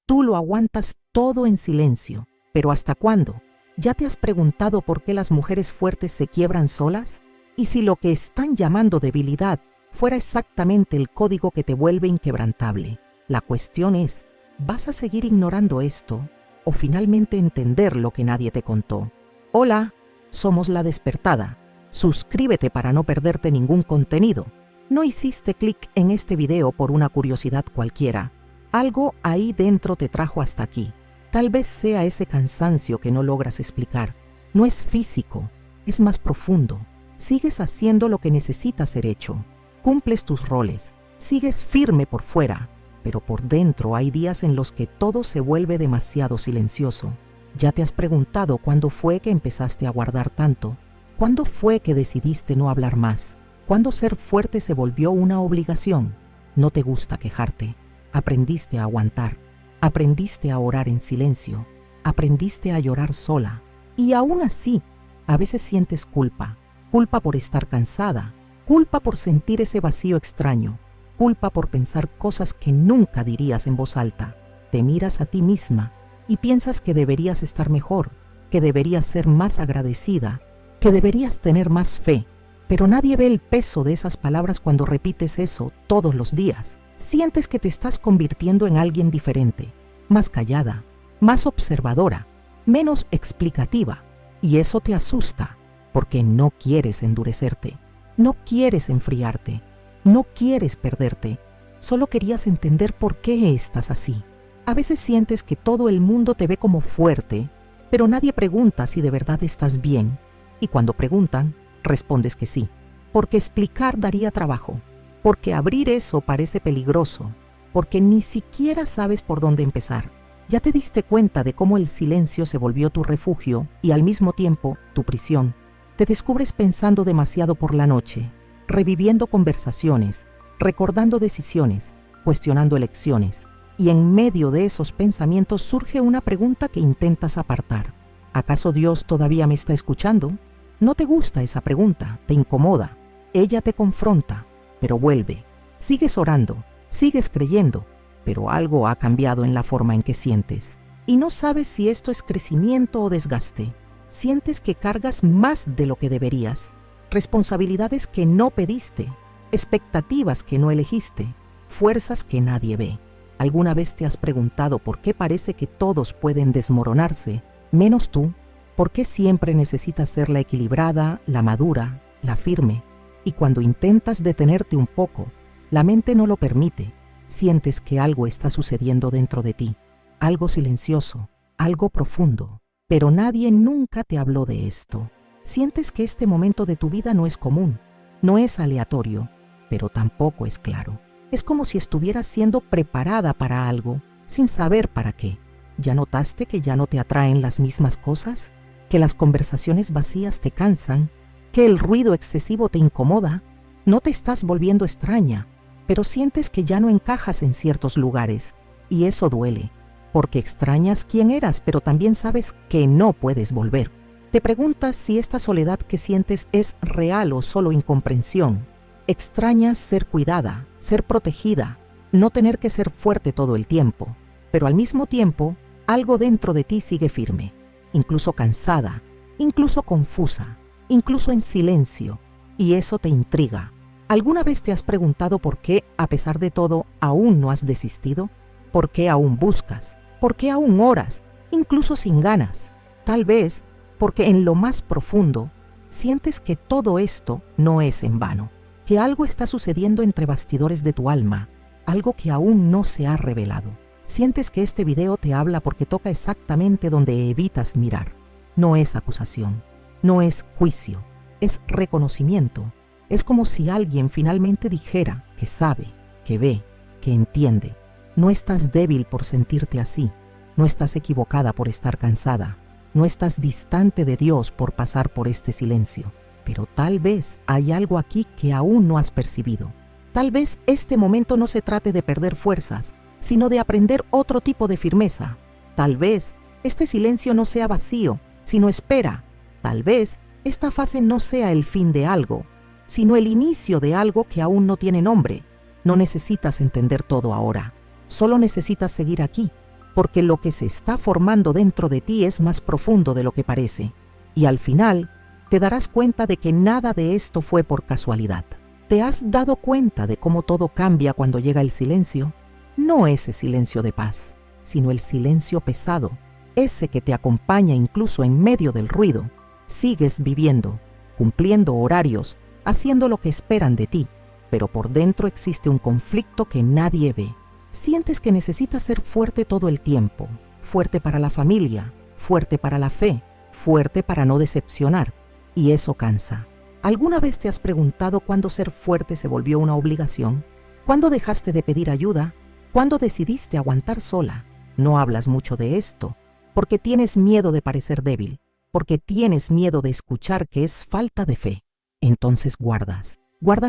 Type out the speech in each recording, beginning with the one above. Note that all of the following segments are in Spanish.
Tú lo aguantas todo en silencio. ¿Pero hasta cuándo? ¿Ya te has preguntado por qué las mujeres fuertes se quiebran solas? ¿Y si lo que están llamando debilidad fuera exactamente el código que te vuelve inquebrantable? La cuestión es, ¿vas a seguir ignorando esto o finalmente entender lo que nadie te contó? Hola, somos La Despertada. Suscríbete para no perderte ningún contenido. No hiciste clic en este video por una curiosidad cualquiera. Algo ahí dentro te trajo hasta aquí. Tal vez sea ese cansancio que no logras explicar. No es físico, es más profundo. Sigues haciendo lo que necesita ser hecho. Cumples tus roles. Sigues firme por fuera, pero por dentro hay días en los que todo se vuelve demasiado silencioso. ¿Ya te has preguntado cuándo fue que empezaste a guardar tanto? ¿Cuándo fue que decidiste no hablar más? ¿Cuándo ser fuerte se volvió una obligación? No te gusta quejarte. Aprendiste a aguantar. Aprendiste a orar en silencio. Aprendiste a llorar sola. Y aún así, a veces sientes culpa. Culpa por estar cansada. Culpa por sentir ese vacío extraño. Culpa por pensar cosas que nunca dirías en voz alta. Te miras a ti misma y piensas que deberías estar mejor, que deberías ser más agradecida, que deberías tener más fe. Pero nadie ve el peso de esas palabras cuando repites eso todos los días. Sientes que te estás convirtiendo en alguien diferente, más callada, más observadora, menos explicativa. Y eso te asusta, porque no quieres endurecerte, no quieres enfriarte, no quieres perderte. Solo querías entender por qué estás así. A veces sientes que todo el mundo te ve como fuerte, pero nadie pregunta si de verdad estás bien. Y cuando preguntan, respondes que sí, porque explicar daría trabajo, porque abrir eso parece peligroso, porque ni siquiera sabes por dónde empezar. Ya te diste cuenta de cómo el silencio se volvió tu refugio y al mismo tiempo tu prisión. Te descubres pensando demasiado por la noche, reviviendo conversaciones, recordando decisiones, cuestionando elecciones. Y en medio de esos pensamientos surge una pregunta que intentas apartar. ¿Acaso Dios todavía me está escuchando? No te gusta esa pregunta, te incomoda. Ella te confronta, pero vuelve. Sigues orando, sigues creyendo, pero algo ha cambiado en la forma en que sientes. Y no sabes si esto es crecimiento o desgaste. Sientes que cargas más de lo que deberías, responsabilidades que no pediste, expectativas que no elegiste, fuerzas que nadie ve. ¿Alguna vez te has preguntado por qué parece que todos pueden desmoronarse, menos tú? ¿Por qué siempre necesitas ser la equilibrada, la madura, la firme? Y cuando intentas detenerte un poco, la mente no lo permite. Sientes que algo está sucediendo dentro de ti, algo silencioso, algo profundo. Pero nadie nunca te habló de esto. Sientes que este momento de tu vida no es común, no es aleatorio, pero tampoco es claro. Es como si estuvieras siendo preparada para algo, sin saber para qué. ¿Ya notaste que ya no te atraen las mismas cosas? ¿Que las conversaciones vacías te cansan? ¿Que el ruido excesivo te incomoda? No te estás volviendo extraña, pero sientes que ya no encajas en ciertos lugares. Y eso duele, porque extrañas quién eras, pero también sabes que no puedes volver. Te preguntas si esta soledad que sientes es real o solo incomprensión. Extrañas ser cuidada, ser protegida, no tener que ser fuerte todo el tiempo, pero al mismo tiempo, algo dentro de ti sigue firme, incluso cansada, incluso confusa, incluso en silencio, y eso te intriga. ¿Alguna vez te has preguntado por qué, a pesar de todo, aún no has desistido? ¿Por qué aún buscas? ¿Por qué aún oras, incluso sin ganas? Tal vez porque en lo más profundo sientes que todo esto no es en vano, que algo está sucediendo entre bastidores de tu alma, algo que aún no se ha revelado. Sientes que este video te habla porque toca exactamente donde evitas mirar. No es acusación, no es juicio, es reconocimiento. Es como si alguien finalmente dijera que sabe, que ve, que entiende. No estás débil por sentirte así, no estás equivocada por estar cansada, no estás distante de Dios por pasar por este silencio. Pero tal vez hay algo aquí que aún no has percibido. Tal vez este momento no se trate de perder fuerzas, sino de aprender otro tipo de firmeza. Tal vez este silencio no sea vacío, sino espera. Tal vez esta fase no sea el fin de algo, sino el inicio de algo que aún no tiene nombre. No necesitas entender todo ahora, solo necesitas seguir aquí, porque lo que se está formando dentro de ti es más profundo de lo que parece, y al final te darás cuenta de que nada de esto fue por casualidad. ¿Te has dado cuenta de cómo todo cambia cuando llega el silencio? No ese silencio de paz, sino el silencio pesado, ese que te acompaña incluso en medio del ruido. Sigues viviendo, cumpliendo horarios, haciendo lo que esperan de ti, pero por dentro existe un conflicto que nadie ve. Sientes que necesitas ser fuerte todo el tiempo, fuerte para la familia, fuerte para la fe, fuerte para no decepcionar, y eso cansa. ¿Alguna vez te has preguntado cuándo ser fuerte se volvió una obligación? ¿Cuándo dejaste de pedir ayuda? ¿Cuándo decidiste aguantar sola? No hablas mucho de esto, porque tienes miedo de parecer débil, porque tienes miedo de escuchar que es falta de fe. Entonces guardas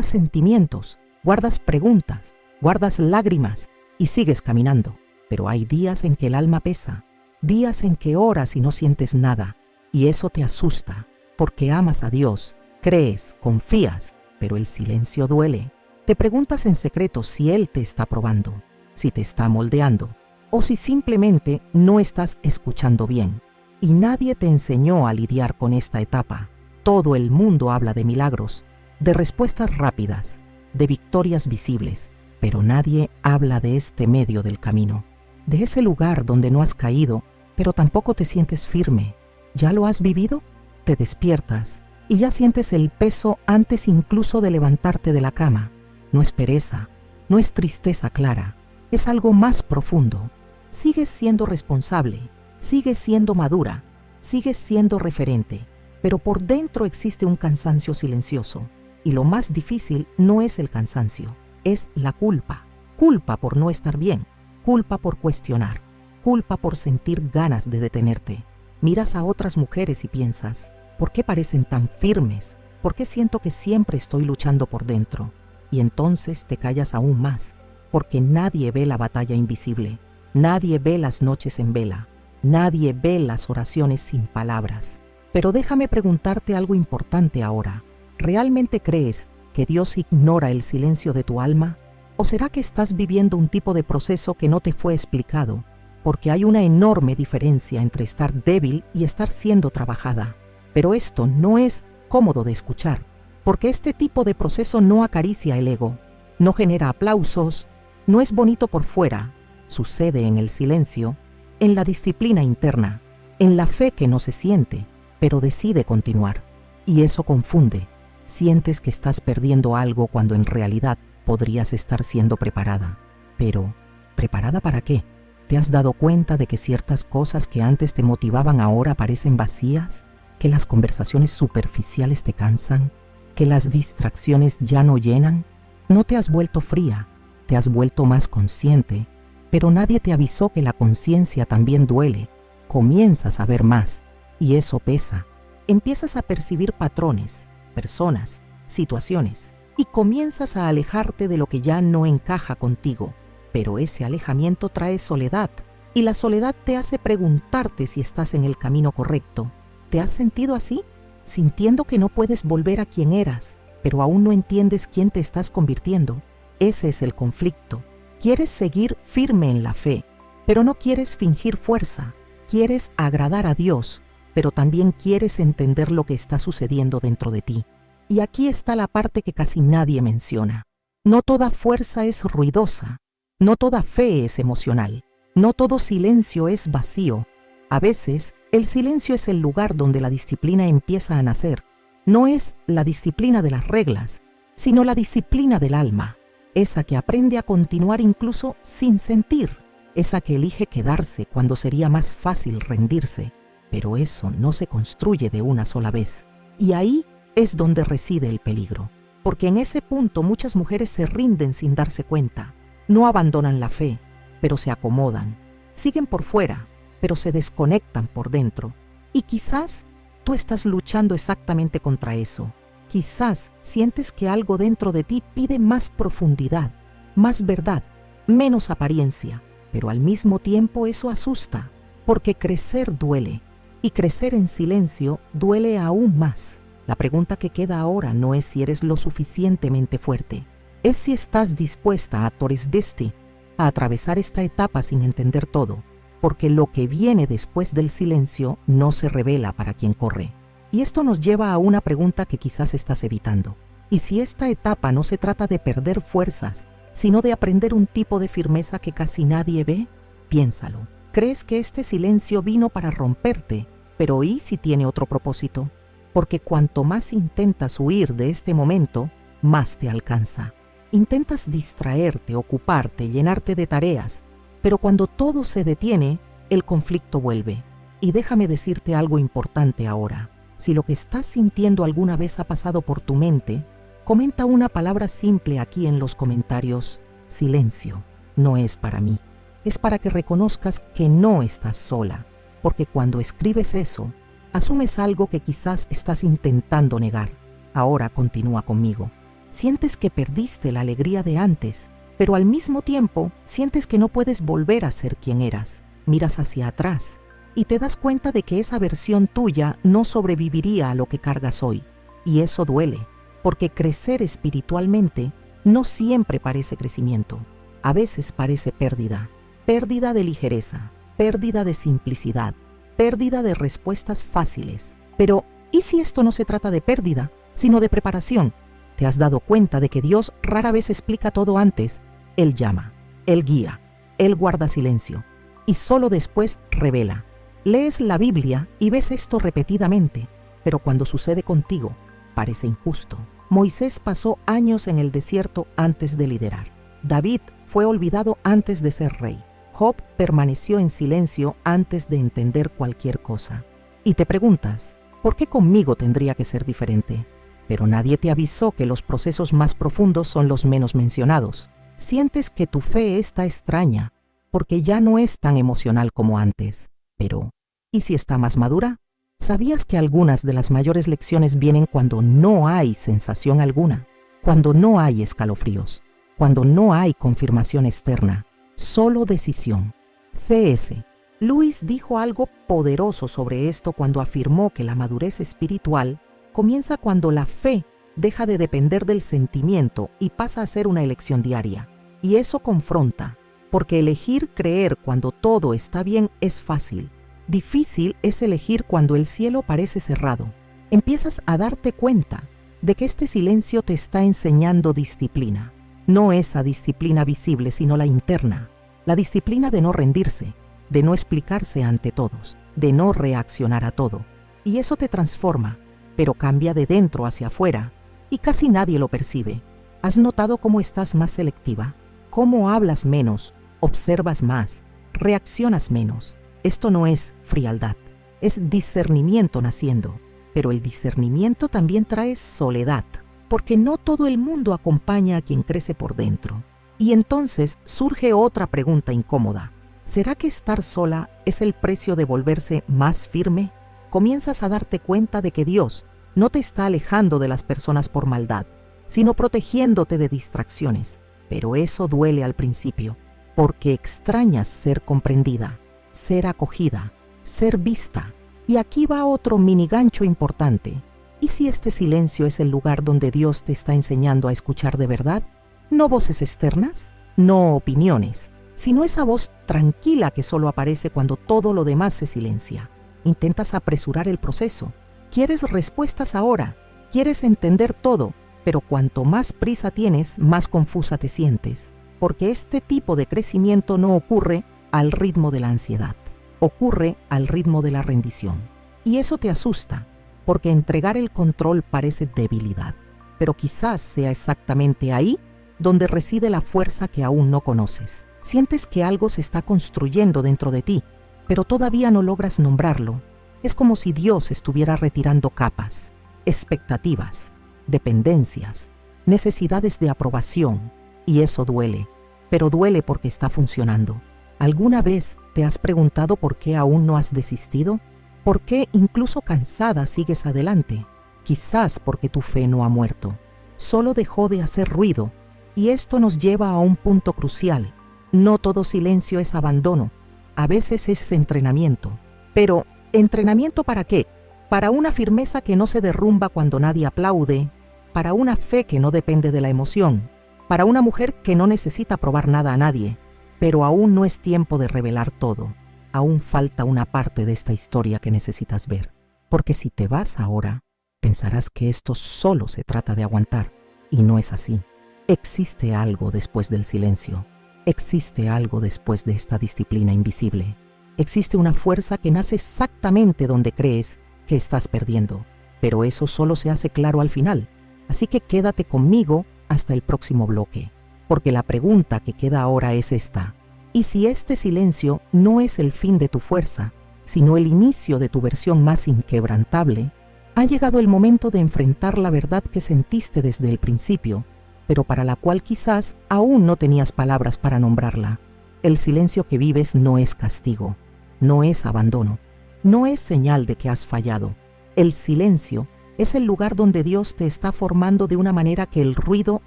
sentimientos, guardas preguntas, guardas lágrimas y sigues caminando. Pero hay días en que el alma pesa, días en que oras y no sientes nada, y eso te asusta, porque amas a Dios, crees, confías, pero el silencio duele. Te preguntas en secreto si Él te está probando, si te está moldeando, o si simplemente no estás escuchando bien. Y nadie te enseñó a lidiar con esta etapa. Todo el mundo habla de milagros, de respuestas rápidas, de victorias visibles, pero nadie habla de este medio del camino, de ese lugar donde no has caído, pero tampoco te sientes firme. ¿Ya lo has vivido? Te despiertas y ya sientes el peso antes incluso de levantarte de la cama. No es pereza, no es tristeza clara, es algo más profundo. Sigues siendo responsable, sigues siendo madura, sigues siendo referente, pero por dentro existe un cansancio silencioso. Y lo más difícil no es el cansancio, es la culpa. Culpa por no estar bien, culpa por cuestionar, culpa por sentir ganas de detenerte. Miras a otras mujeres y piensas, ¿por qué parecen tan firmes? ¿Por qué siento que siempre estoy luchando por dentro? Y entonces te callas aún más, porque nadie ve la batalla invisible, nadie ve las noches en vela, nadie ve las oraciones sin palabras. Pero déjame preguntarte algo importante ahora. ¿Realmente crees que Dios ignora el silencio de tu alma? ¿O será que estás viviendo un tipo de proceso que no te fue explicado? Porque hay una enorme diferencia entre estar débil y estar siendo trabajada. Pero esto no es cómodo de escuchar, porque este tipo de proceso no acaricia el ego, no genera aplausos, no es bonito por fuera, sucede en el silencio, en la disciplina interna, en la fe que no se siente, pero decide continuar. Y eso confunde. Sientes que estás perdiendo algo cuando en realidad podrías estar siendo preparada. Pero, ¿preparada para qué? ¿Te has dado cuenta de que ciertas cosas que antes te motivaban ahora parecen vacías? ¿Que las conversaciones superficiales te cansan? ¿Que las distracciones ya no llenan? No te has vuelto fría, te has vuelto más consciente, pero nadie te avisó que la conciencia también duele. Comienzas a ver más, y eso pesa. Empiezas a percibir patrones, personas, situaciones, y comienzas a alejarte de lo que ya no encaja contigo. Pero ese alejamiento trae soledad, y la soledad te hace preguntarte si estás en el camino correcto. ¿Te has sentido así? Sintiendo que no puedes volver a quien eras, pero aún no entiendes quién te estás convirtiendo. Ese es el conflicto. Quieres seguir firme en la fe, pero no quieres fingir fuerza. Quieres agradar a Dios, pero también quieres entender lo que está sucediendo dentro de ti. Y aquí está la parte que casi nadie menciona. No toda fuerza es ruidosa, no toda fe es emocional, no todo silencio es vacío. A veces, el silencio es el lugar donde la disciplina empieza a nacer. No es la disciplina de las reglas, sino la disciplina del alma, esa que aprende a continuar incluso sin sentir, esa que elige quedarse cuando sería más fácil rendirse. Pero eso no se construye de una sola vez. Y ahí es donde reside el peligro, porque en ese punto muchas mujeres se rinden sin darse cuenta. No abandonan la fe, pero se acomodan. Siguen por fuera, pero se desconectan por dentro. Y quizás tú estás luchando exactamente contra eso. Quizás sientes que algo dentro de ti pide más profundidad, más verdad, menos apariencia. Pero al mismo tiempo eso asusta, porque crecer duele. Y crecer en silencio duele aún más. La pregunta que queda ahora no es si eres lo suficientemente fuerte, es si estás dispuesta a atravesar esta etapa sin entender todo, porque lo que viene después del silencio no se revela para quien corre. Y esto nos lleva a una pregunta que quizás estás evitando. ¿Y si esta etapa no se trata de perder fuerzas, sino de aprender un tipo de firmeza que casi nadie ve? Piénsalo. ¿Crees que este silencio vino para romperte? Pero ¿y si tiene otro propósito? Porque cuanto más intentas huir de este momento, más te alcanza. Intentas distraerte, ocuparte, llenarte de tareas, pero cuando todo se detiene, el conflicto vuelve. Y déjame decirte algo importante ahora. Si lo que estás sintiendo alguna vez ha pasado por tu mente, comenta una palabra simple aquí en los comentarios: silencio. No es para mí. Es para que reconozcas que no estás sola, porque cuando escribes eso, asumes algo que quizás estás intentando negar. Ahora continúa conmigo. Sientes que perdiste la alegría de antes, pero al mismo tiempo sientes que no puedes volver a ser quien eras. Miras hacia atrás y te das cuenta de que esa versión tuya no sobreviviría a lo que cargas hoy. Y eso duele, porque crecer espiritualmente no siempre parece crecimiento. A veces parece pérdida. Pérdida de ligereza, pérdida de simplicidad, pérdida de respuestas fáciles. Pero, ¿y si esto no se trata de pérdida, sino de preparación? ¿Te has dado cuenta de que Dios rara vez explica todo antes? Él llama, Él guía, Él guarda silencio y solo después revela. Lees la Biblia y ves esto repetidamente, pero cuando sucede contigo, parece injusto. Moisés pasó años en el desierto antes de liderar. David fue olvidado antes de ser rey. Job permaneció en silencio antes de entender cualquier cosa. Y te preguntas, ¿por qué conmigo tendría que ser diferente? Pero nadie te avisó que los procesos más profundos son los menos mencionados. Sientes que tu fe está extraña, porque ya no es tan emocional como antes. Pero, ¿y si está más madura? ¿Sabías que algunas de las mayores lecciones vienen cuando no hay sensación alguna? Cuando no hay escalofríos, cuando no hay confirmación externa, solo decisión. C.S. Lewis dijo algo poderoso sobre esto cuando afirmó que la madurez espiritual comienza cuando la fe deja de depender del sentimiento y pasa a ser una elección diaria. Y eso confronta, porque elegir creer cuando todo está bien es fácil. Difícil es elegir cuando el cielo parece cerrado. Empiezas a darte cuenta de que este silencio te está enseñando disciplina. No esa disciplina visible, sino la interna. La disciplina de no rendirse, de no explicarse ante todos, de no reaccionar a todo. Y eso te transforma, pero cambia de dentro hacia afuera, y casi nadie lo percibe. ¿Has notado cómo estás más selectiva? ¿Cómo hablas menos, observas más, reaccionas menos? Esto no es frialdad, es discernimiento naciendo. Pero el discernimiento también trae soledad, porque no todo el mundo acompaña a quien crece por dentro. Y entonces surge otra pregunta incómoda. ¿Será que estar sola es el precio de volverse más firme? Comienzas a darte cuenta de que Dios no te está alejando de las personas por maldad, sino protegiéndote de distracciones. Pero eso duele al principio, porque extrañas ser comprendida, ser acogida, ser vista. Y aquí va otro mini gancho importante. ¿Y si este silencio es el lugar donde Dios te está enseñando a escuchar de verdad? No voces externas, no opiniones, sino esa voz tranquila que solo aparece cuando todo lo demás se silencia. Intentas apresurar el proceso. Quieres respuestas ahora, quieres entender todo, pero cuanto más prisa tienes, más confusa te sientes, porque este tipo de crecimiento no ocurre al ritmo de la ansiedad, ocurre al ritmo de la rendición. Y eso te asusta, porque entregar el control parece debilidad, pero quizás sea exactamente ahí donde reside la fuerza que aún no conoces. Sientes que algo se está construyendo dentro de ti, pero todavía no logras nombrarlo. Es como si Dios estuviera retirando capas, expectativas, dependencias, necesidades de aprobación, y eso duele, pero duele porque está funcionando. ¿Alguna vez te has preguntado por qué aún no has desistido? ¿Por qué incluso cansada sigues adelante? Quizás porque tu fe no ha muerto, solo dejó de hacer ruido, y esto nos lleva a un punto crucial. No todo silencio es abandono, a veces es entrenamiento. Pero, ¿entrenamiento para qué? Para una firmeza que no se derrumba cuando nadie aplaude, para una fe que no depende de la emoción, para una mujer que no necesita probar nada a nadie. Pero aún no es tiempo de revelar todo. aún falta una parte de esta historia que necesitas ver, porque si te vas ahora, pensarás que esto solo se trata de aguantar, y no es así. Existe algo después del silencio, existe algo después de esta disciplina invisible. Existe una fuerza que nace exactamente donde crees que estás perdiendo, pero eso solo se hace claro al final. Así que quédate conmigo hasta el próximo bloque, porque la pregunta que queda ahora es esta: ¿y si este silencio no es el fin de tu fuerza, sino el inicio de tu versión más inquebrantable? Ha llegado el momento de enfrentar la verdad que sentiste desde el principio, pero para la cual quizás aún no tenías palabras para nombrarla. El silencio que vives no es castigo, no es abandono, no es señal de que has fallado. El silencio es el lugar donde Dios te está formando de una manera que el ruido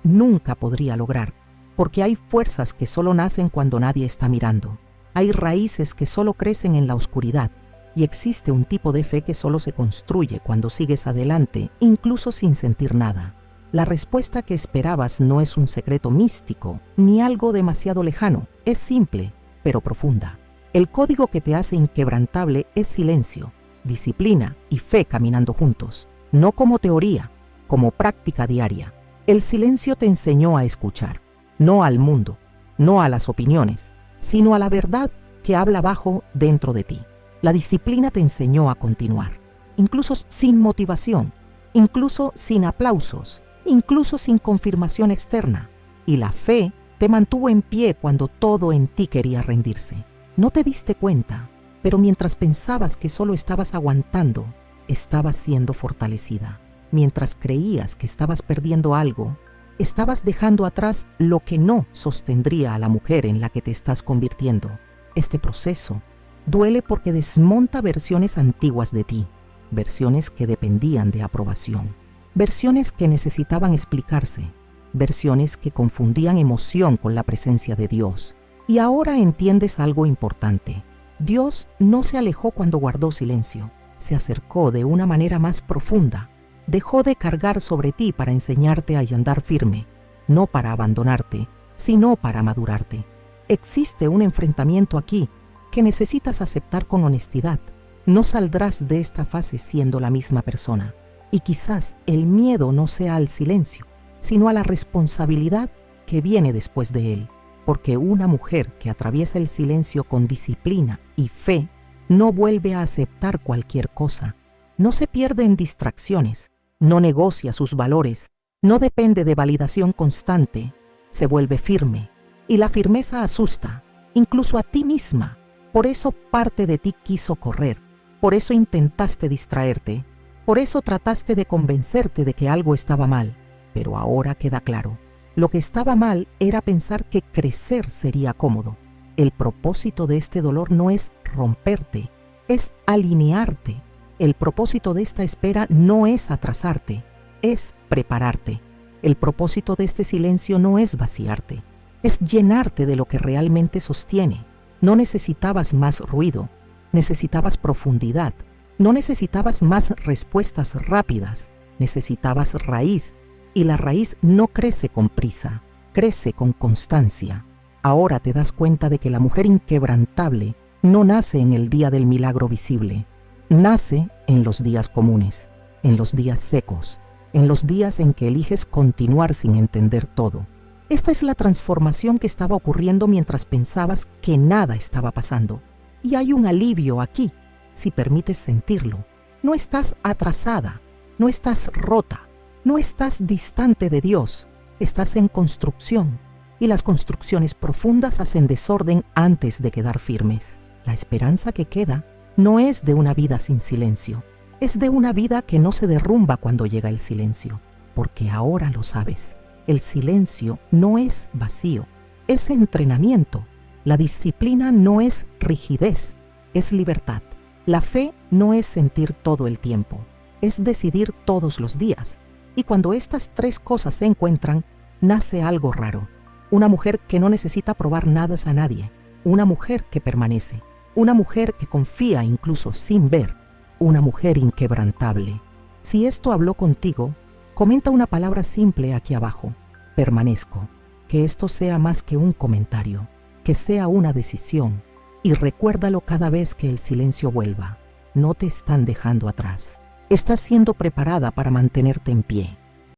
nunca podría lograr, porque hay fuerzas que solo nacen cuando nadie está mirando. Hay raíces que solo crecen en la oscuridad, y existe un tipo de fe que solo se construye cuando sigues adelante, incluso sin sentir nada. La respuesta que esperabas no es un secreto místico, ni algo demasiado lejano, es simple, pero profunda. El código que te hace inquebrantable es silencio, disciplina y fe caminando juntos, no como teoría, como práctica diaria. El silencio te enseñó a escuchar, no al mundo, no a las opiniones, sino a la verdad que habla bajo dentro de ti. La disciplina te enseñó a continuar, incluso sin motivación, incluso sin aplausos, incluso sin confirmación externa. Y la fe te mantuvo en pie cuando todo en ti quería rendirse. No te diste cuenta, pero mientras pensabas que solo estabas aguantando, estabas siendo fortalecida. Mientras creías que estabas perdiendo algo, estabas dejando atrás lo que no sostendría a la mujer en la que te estás convirtiendo. Este proceso duele porque desmonta versiones antiguas de ti, versiones que dependían de aprobación, versiones que necesitaban explicarse, versiones que confundían emoción con la presencia de Dios. Y ahora entiendes algo importante. Dios no se alejó cuando guardó silencio, se acercó de una manera más profunda. Dejó de cargar sobre ti para enseñarte a andar firme, no para abandonarte, sino para madurarte. Existe un enfrentamiento aquí que necesitas aceptar con honestidad. No saldrás de esta fase siendo la misma persona. Y quizás el miedo no sea al silencio, sino a la responsabilidad que viene después de él. Porque una mujer que atraviesa el silencio con disciplina y fe no vuelve a aceptar cualquier cosa. No se pierde en distracciones, no negocia sus valores, no depende de validación constante, se vuelve firme. Y la firmeza asusta, incluso a ti misma. Por eso parte de ti quiso correr, por eso intentaste distraerte, por eso trataste de convencerte de que algo estaba mal. Pero ahora queda claro, lo que estaba mal era pensar que crecer sería cómodo. El propósito de este dolor no es romperte, es alinearte. El propósito de esta espera no es atrasarte, es prepararte. El propósito de este silencio no es vaciarte, es llenarte de lo que realmente sostiene. No necesitabas más ruido, necesitabas profundidad. No necesitabas más respuestas rápidas, necesitabas raíz. Y la raíz no crece con prisa, crece con constancia. Ahora te das cuenta de que la mujer inquebrantable no nace en el día del milagro visible, nace en los días comunes, en los días secos, en los días en que eliges continuar sin entender todo. Esta es la transformación que estaba ocurriendo mientras pensabas que nada estaba pasando. Y hay un alivio aquí, si permites sentirlo. No estás atrasada, no estás rota, no estás distante de Dios, estás en construcción. Y las construcciones profundas hacen desorden antes de quedar firmes. La esperanza que queda no es de una vida sin silencio, es de una vida que no se derrumba cuando llega el silencio, porque ahora lo sabes. El silencio no es vacío, es entrenamiento. La disciplina no es rigidez, es libertad. La fe no es sentir todo el tiempo, es decidir todos los días. Y cuando estas tres cosas se encuentran, nace algo raro. Una mujer que no necesita probar nada a nadie, una mujer que permanece, una mujer que confía incluso sin ver, una mujer inquebrantable. Si esto habló contigo, comenta una palabra simple aquí abajo: permanezco. Que esto sea más que un comentario, que sea una decisión, Y recuérdalo cada vez que el silencio vuelva. No te están dejando atrás. Estás siendo preparada para mantenerte en pie.